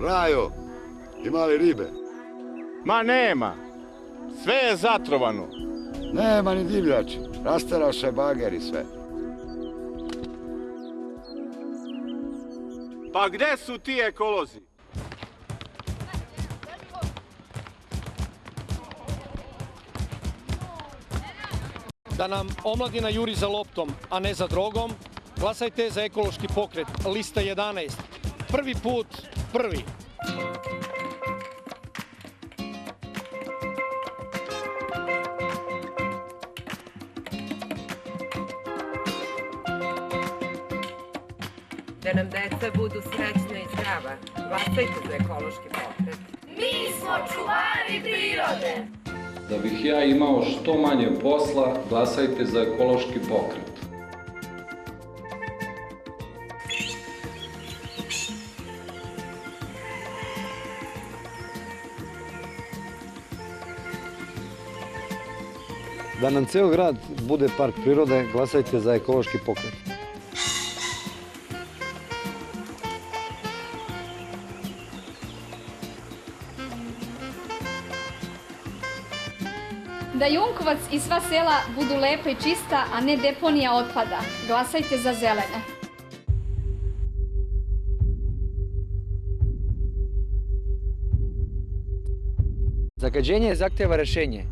Rajo, ima li ribe? Ma nema. Sve je zatrovano. Nema ni divljači. Rasterao se bager i sve. Pa gde su ti ekolozi? Da nam omladina juri za loptom, a ne za drogom, glasajte za ekološki pokret, lista 11. Prvi put, prvi. Da nam deca budu srećna i zdrava, glasajte za ekološki pokret. Mi smo čuvari prirode! Da bih ja imao što manje posla, glasajte za ekološki pokret. Da nam ceo grad bude park prirode, glasajte za ekološki pokret. Da Junkovac i sva sela budu lepa i čista, a ne deponija otpada. Glasajte za zelene. Zagađenje zahteva rešenje.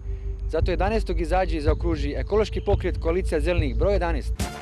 Zato 11. izađi i zaokruži ekološki pokret Koalicija zelenih broj 11.